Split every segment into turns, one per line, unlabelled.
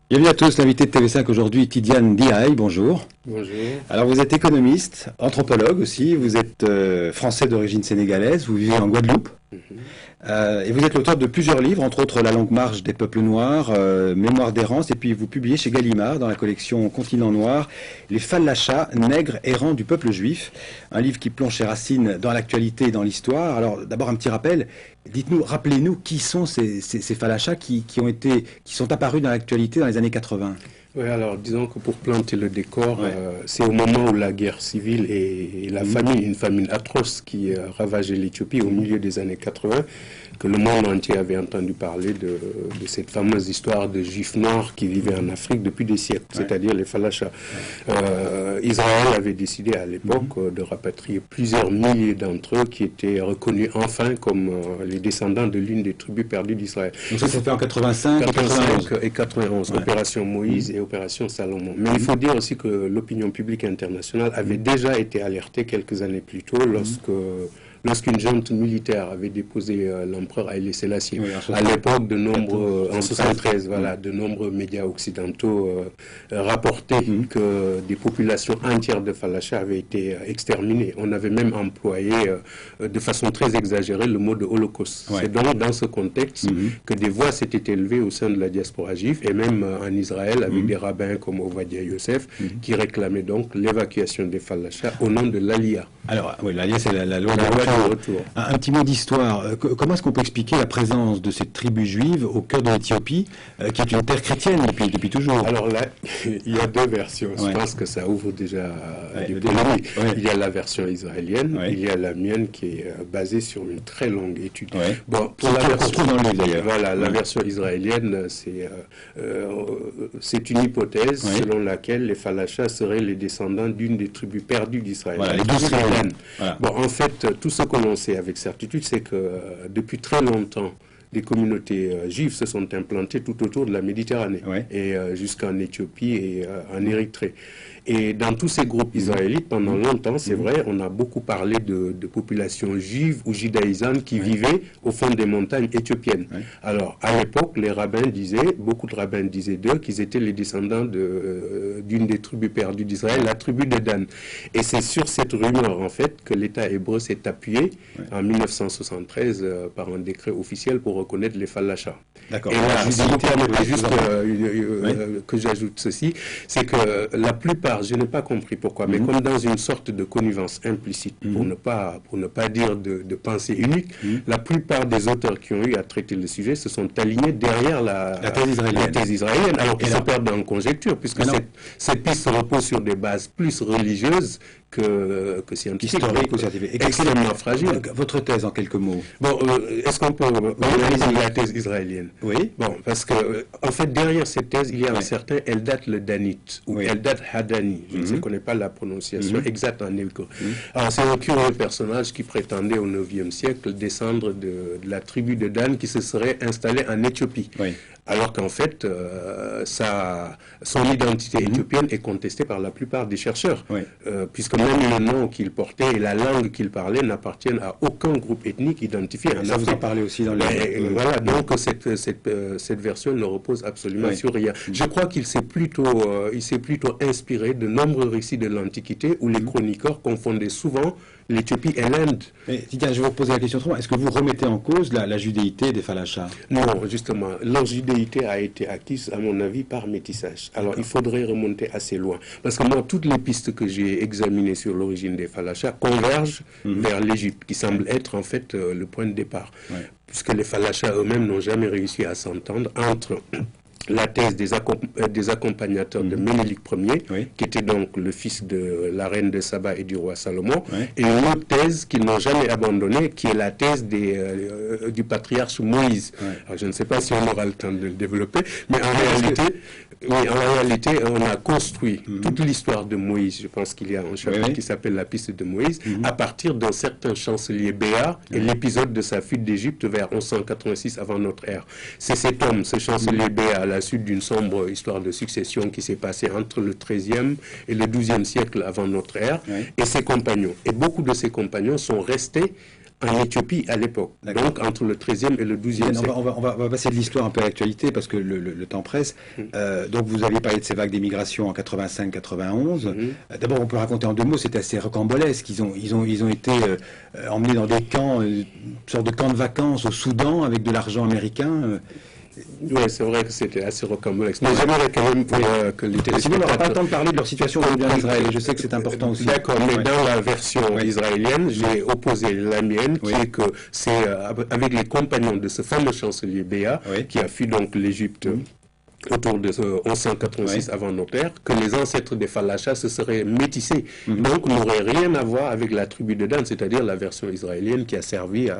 Bienvenue à tous, l'invité de TV5 aujourd'hui, Tidiane Diaye, bonjour.
Bonjour.
Alors vous êtes économiste, anthropologue aussi, vous êtes français d'origine sénégalaise, vous vivez en Guadeloupe. Et vous êtes l'auteur de plusieurs livres, entre autres La longue marche des peuples noirs, Mémoire d'errance, et puis vous publiez chez Gallimard, dans la collection Continent noir, Les Fallachas, nègres errants du peuple juif, un livre qui plonge ses racines dans l'actualité et dans l'histoire. Alors d'abord un petit rappel, dites-nous, rappelez-nous qui sont ces Fallachas qui sont apparus dans l'actualité dans les années 80.
Oui, alors disons que pour planter le décor, c'est au moment où la guerre civile et la famine, une famine atroce qui ravageait l'Éthiopie au milieu des années 80, que le monde entier avait entendu parler de cette fameuse histoire de juifs noirs qui vivaient en Afrique depuis des siècles, c'est-à-dire les Fallachas. Israël avait décidé à l'époque de rapatrier plusieurs milliers d'entre eux qui étaient reconnus enfin comme les descendants de l'une des tribus perdues d'Israël.
Donc ça s'est fait en 85
et 91, Opération Moïse et Opération Salomon. Mais il faut dire aussi que l'opinion publique internationale avait déjà été alertée quelques années plus tôt lorsqu'une junte militaire avait déposé l'empereur Haïlé Sélassié. À l'époque, en 73, voilà, de nombreux médias occidentaux rapportaient que des populations entières de Fallachas avaient été exterminées. On avait même employé de façon très exagérée le mot de holocauste. C'est donc dans ce contexte que des voix s'étaient élevées au sein de la diaspora juive et même en Israël avec des rabbins comme Ovadia Yosef qui réclamaient donc l'évacuation des Fallachas au nom de l'Aliyah.
Alors, oui, l'Aliyah, c'est la loi de retour. Un petit mot d'histoire. Comment est-ce qu'on peut expliquer la présence de cette tribu juive au cœur de l'Éthiopie, qui est une terre chrétienne depuis toujours?
Alors là, il y a deux versions. Je pense que ça ouvre déjà des polémiques. Il y a la version israélienne, il y a la mienne qui est basée sur une très longue étude.
Bon, pour la version dans le livre d'ailleurs.
Voilà, la version israélienne, c'est une hypothèse selon laquelle les Fallachas seraient les descendants d'une des tribus perdues d'Israël.
Voilà, les 12 tribus.
Bon, en fait, tout ce que l'on sait avec certitude, c'est que depuis très longtemps, des communautés juives se sont implantées tout autour de la Méditerranée et jusqu'en Éthiopie et en Érythrée. Et dans tous ces groupes israélites, pendant longtemps, c'est vrai, on a beaucoup parlé de populations juives ou judaïsantes qui vivaient au fond des montagnes éthiopiennes. Alors, à l'époque, beaucoup de rabbins disaient d'eux qu'ils étaient les descendants d'une des tribus perdues d'Israël, la tribu de Dan. Et c'est sur cette rumeur, en fait, que l'État hébreu s'est appuyé en 1973 par un décret officiel pour reconnaître les Fallachas.
D'accord.
Et là, si vous permettez juste que j'ajoute ceci, c'est que la plupart, je n'ai pas compris pourquoi, mais comme dans une sorte de connivence implicite, pour ne pas dire de pensée unique, la plupart des auteurs qui ont eu à traiter le sujet se sont alignés derrière la thèse israélienne, alors qu'ils se perdent en conjecture, puisque cette piste repose sur des bases plus religieuses que scientifiques,
historique ou scientifique,
extrêmement fragile.
Votre thèse en quelques mots.
Bon, est-ce qu'on peut analyser la thèse israélienne?
Oui.
Bon, parce que en fait derrière cette thèse, il y a un certain Eldad le Danite ou Eldad Hadani. Je ne connais pas la prononciation exacte en hébreu. Alors c'est un curieux personnage qui prétendait au IXe siècle descendre de la tribu de Dan qui se serait installée en Éthiopie. Alors qu'en fait, son identité éthiopienne est contestée par la plupart des chercheurs, puisque même le nom qu'il portait et la langue qu'il parlait n'appartiennent à aucun groupe ethnique identifié en Afrique.
Vous en parlez aussi dans
voilà, donc cette version ne repose absolument sur rien. Je crois qu'il s'est plutôt inspiré de nombreux récits de l'Antiquité où les chroniqueurs confondaient souvent l'Éthiopie et l'Inde.
Tiens, je vais vous poser la question autrement. Est-ce que vous remettez en cause la judéité des Fallachas?
Non, justement. Leur judéité a été acquise, à mon avis, par métissage. Alors, il faudrait remonter assez loin. Parce que moi, toutes les pistes que j'ai examinées sur l'origine des Fallachas convergent vers l'Égypte, qui semble être, en fait, le point de départ. Puisque les Fallachas eux-mêmes n'ont jamais réussi à s'entendre entre la thèse des accompagnateurs de Ménélique Ier, qui était donc le fils de la reine de Saba et du roi Salomon, et une autre thèse qu'ils n'ont jamais abandonnée, qui est la thèse du patriarche Moïse. Alors, je ne sais pas si on aura le temps de le développer, mais en réalité, on a construit toute l'histoire de Moïse. Je pense qu'il y a un chapitre qui s'appelle la piste de Moïse, à partir d'un certain chancelier Béa et l'épisode de sa fuite d'Égypte vers 1186 avant notre ère. C'est cet homme, ce chancelier Béa, à la suite d'une sombre histoire de succession qui s'est passée entre le XIIIe et le XIIe siècle avant notre ère, et ses compagnons. Et beaucoup de ses compagnons sont restés en Éthiopie à l'époque, donc entre le 13e et le 12e siècle.
On va passer de l'histoire un peu à l'actualité parce que le temps presse. Donc vous avez parlé de ces vagues d'émigration en 85-91. D'abord, on peut raconter en deux mots, c'était assez rocambolesque. Ils ont été emmenés dans des camps, une sorte de camps de vacances au Soudan avec de l'argent américain.
Oui, c'est vrai que c'était assez rocambolesque. Mais j'aimerais quand même que les téléspectateurs...
Sinon, on n'aura pas le temps de parler de leur situation en Israël, et je sais que c'est important aussi.
D'accord, mais dans la version israélienne, j'ai opposé la mienne, qui est que c'est avec les compagnons de ce fameux chancelier Béat, qui a fui donc l'Égypte autour de 1186 avant notre ère, que les ancêtres des Falachas se seraient métissés. Donc, n'auraient rien à voir avec la tribu de Dan, c'est-à-dire la version israélienne qui a servi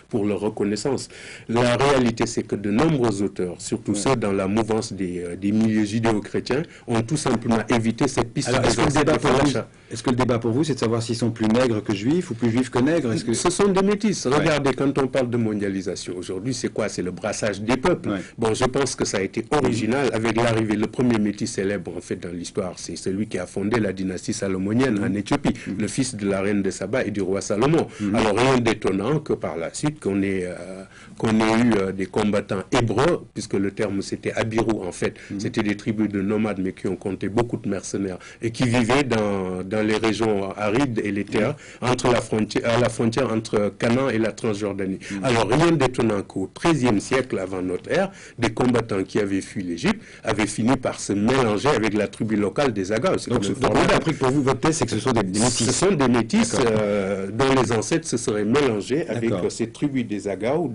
pour leur reconnaissance. La réalité, c'est que de nombreux auteurs, surtout ceux dans la mouvance des milieux judéo-chrétiens, ont tout simplement évité cette piste des ancêtres des Falachas.
Est-ce que le débat pour vous, c'est de savoir s'ils sont plus nègres que juifs ou plus juifs que nègres?
Ce sont des métis. Regardez, quand on parle de mondialisation aujourd'hui, c'est quoi? C'est le brassage des peuples. Bon, je pense que ça a été original avec l'arrivée, le premier métis célèbre en fait dans l'histoire, c'est celui qui a fondé la dynastie salomonienne en Éthiopie, le fils de la reine de Saba et du roi Salomon. Alors rien d'étonnant que par la suite qu'on ait eu des combattants hébreux, puisque le terme c'était Abiru en fait, c'était des tribus de nomades mais qui ont compté beaucoup de mercenaires et qui vivaient dans les régions arides et les terres à la frontière entre Canaan et la Transjordanie. Alors rien d'étonnant qu'au XIIIe siècle avant notre ère, des combattants qui avaient fui l'Égypte avaient fini par se mélanger avec la tribu locale des Agaw.
Donc on a appris que pour vous, votre thèse, c'est que ce sont des métis.
Ce sont des métis dont les ancêtres se seraient mélangés avec ces tribus des Agaw,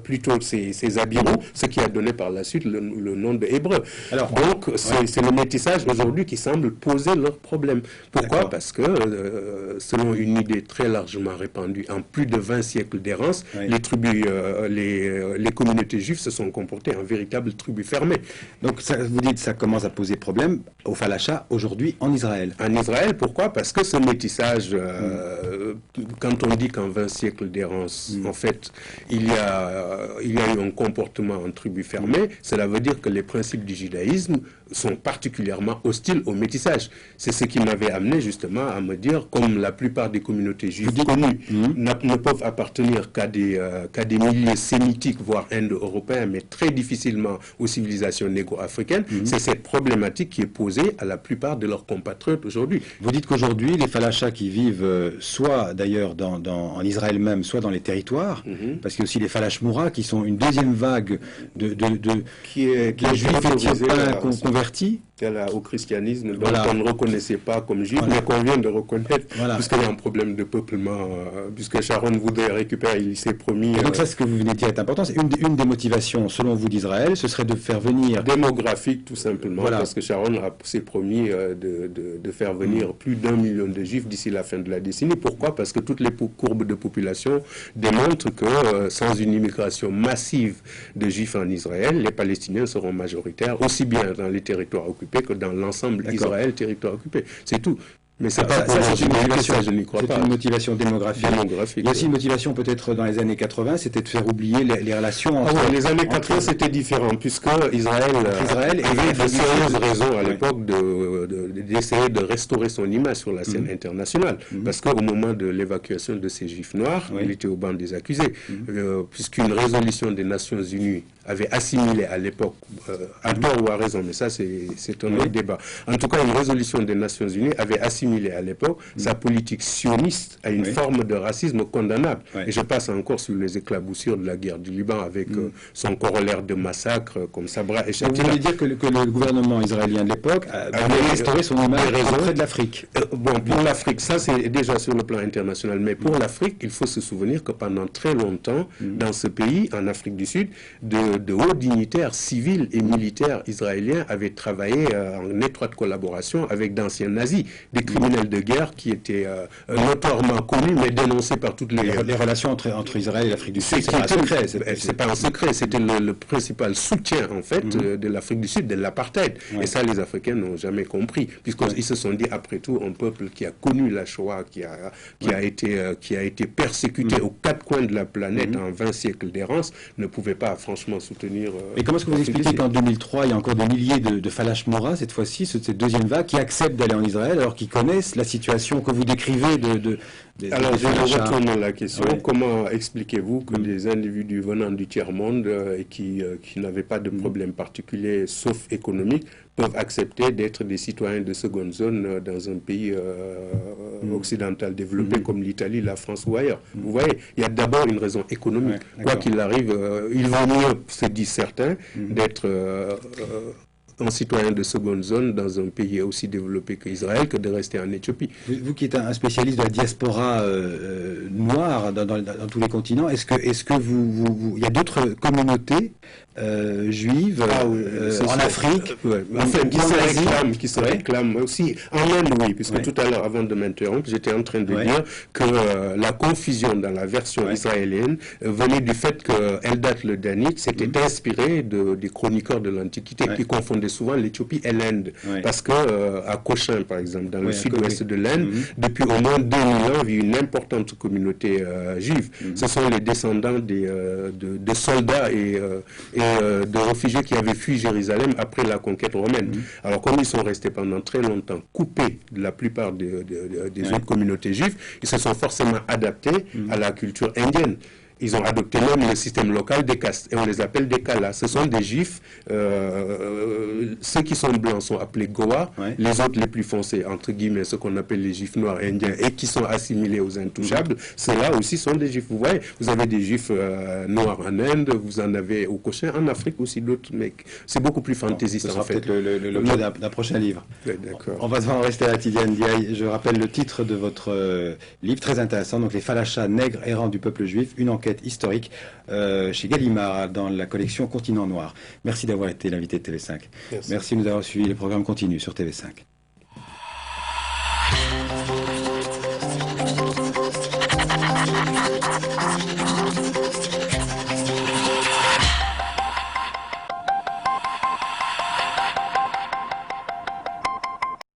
plutôt ces Abiru, ce qui a donné par la suite le nom de Hébreu. Alors, donc c'est le métissage aujourd'hui qui semble poser leur problème. Pourquoi? Parce que selon une idée très largement répandue, en plus de 20 siècles d'errance, les tribus, les communautés juives se sont comportées en véritable tribu fermée.
Donc ça, vous dites que ça commence à poser problème aux Falachas aujourd'hui en Israël.
En Israël, pourquoi? Parce que ce métissage, quand on dit qu'en 20 siècles d'errance, en fait, il y a eu un comportement en tribu fermée, cela veut dire que les principes du judaïsme sont particulièrement hostiles au métissage. C'est ce qui m'avait amené justement à me dire, comme la plupart des communautés juives connues ne peuvent appartenir qu'à des milieux sémitiques, voire indo-européens, mais très difficilement aux civilisations négro-africaines, c'est cette problématique qui est posée à la plupart de leurs compatriotes aujourd'hui.
Vous dites qu'aujourd'hui, les Falachas qui vivent soit d'ailleurs en Israël même, soit dans les territoires, parce qu'il y a aussi les Falachmoura qui sont une deuxième vague de juifs éthiopiens convertis
au christianisme, dont on ne reconnaissait pas comme juif, mais qu'on vient de reconnaître, puisqu'il y a un problème de peuplement, puisque Sharon voudrait récupérer, il s'est promis...
Donc ça, ce que vous venez de dire est important. C'est une des motivations, selon vous, d'Israël, ce serait de faire venir...
Démographique, tout simplement, parce que Sharon s'est promis de faire venir plus d'1 million de juifs d'ici la fin de la décennie. Pourquoi? Parce que toutes les courbes de population démontrent que sans une immigration massive de juifs en Israël, les Palestiniens seront majoritaires, aussi bien dans les territoires occupés que dans l'ensemble d'Israël, territoire occupé. C'est tout. Mais c'est pas
c'est une motivation,
je n'y crois pas.
C'est une motivation démographique. Il y a aussi une motivation peut-être dans les années 80, c'était de faire oublier les relations entre...
les années 80 c'était différent, puisque Israël avait de sérieuses raisons à l'époque d'essayer de restaurer son image sur la scène internationale. Parce qu'au moment de l'évacuation de ces juifs noirs, il était au banc des accusés. Puisqu'une résolution des Nations Unies avait assimilé à l'époque, à tort ou à raison, mais ça c'est un autre débat. En tout cas, une résolution des Nations Unies avait assimilé à l'époque sa politique sioniste à une forme de racisme condamnable. Et je passe encore sur les éclaboussures de la guerre du Liban avec son corollaire de massacres comme Sabra et Shatila.
Vous voulez dire que le gouvernement israélien de l'époque avait restauré son image auprès de l'Afrique?
Bon, pour l'Afrique, ça c'est déjà sur le plan international, mais pour l'Afrique, il faut se souvenir que pendant très longtemps, dans ce pays, en Afrique du Sud, de hauts dignitaires civils et militaires israéliens avaient travaillé en étroite collaboration avec d'anciens nazis, des criminels de guerre qui étaient notoirement connus mais dénoncés par toutes les
relations entre Israël et l'Afrique du Sud. C'est pas un secret.
C'est pas un secret, c'était le principal soutien en fait de l'Afrique du Sud, de l'apartheid. Et ça, les Africains n'ont jamais compris, puisqu'ils se sont dit, après tout, un peuple qui a connu la Shoah, qui a été persécuté aux quatre coins de la planète en 20 siècles d'errance, ne pouvait pas franchement soutenir...
Et comment est-ce que vous expliquez qu'en 2003, il y a encore des milliers de Falachmoura, cette fois-ci, cette deuxième vague, qui acceptent d'aller en Israël, alors qu'ils connaissent la situation que vous décrivez
Alors,
des
je
falachas.
retourne la question.
Ouais.
Comment expliquez-vous que des individus venant du tiers-monde et qui n'avaient pas de problème particulier, sauf économique, peuvent accepter d'être des citoyens de seconde zone dans un pays occidental développé comme l'Italie, la France ou ailleurs? Vous voyez, il y a d'abord une raison économique.
Ouais,
Quoi
d'accord.
qu'il arrive, il vaut mieux, se disent certains, d'être un citoyen de seconde zone dans un pays aussi développé qu'Israël que de rester en Éthiopie.
Vous qui êtes un spécialiste de la diaspora noire dans tous les continents, est-ce que il y a d'autres communautés juives en Afrique,
Enfin,
ou en Asie
qui se réclament aussi. En Inde, oui, puisque tout à l'heure, avant de m'interrompre, j'étais en train de dire que la confusion dans la version israélienne venait du fait que Eldad le Danite s'était inspiré des chroniqueurs de l'Antiquité qui confondaient souvent l'Éthiopie et l'Inde. Parce que à Cochin, par exemple, dans le sud-ouest de l'Inde, depuis au moins 2000 ans, il y a une importante communauté juive. Ce sont les descendants de soldats et de réfugiés qui avaient fui Jérusalem après la conquête romaine. Alors, comme ils sont restés pendant très longtemps coupés de la plupart des autres communautés juives, ils se sont forcément adaptés à la culture indienne. Ils ont adopté même le système local des castes, et on les appelle des Kalas. Ce sont des juifs, ceux qui sont blancs sont appelés Goa, les autres les plus foncés, entre guillemets, ceux qu'on appelle les juifs noirs indiens, et qui sont assimilés aux intouchables, ceux-là aussi sont des juifs. Vous voyez, vous avez des juifs noirs en Inde, vous en avez au Cochin, en Afrique aussi d'autres, mais c'est beaucoup plus fantaisiste
ce sera
en fait.
peut-être l'objet d'un prochain livre.
D'accord.
On va devoir en rester à Tidiane Diaye. Je rappelle le titre de votre livre, très intéressant, donc Les Falachas, nègres errants du peuple juif, une enquête historique chez Gallimard dans la collection Continent Noir. Merci d'avoir été l'invité de TV5.
Merci.
Merci de nous avoir suivis. Les programmes continuent sur TV5.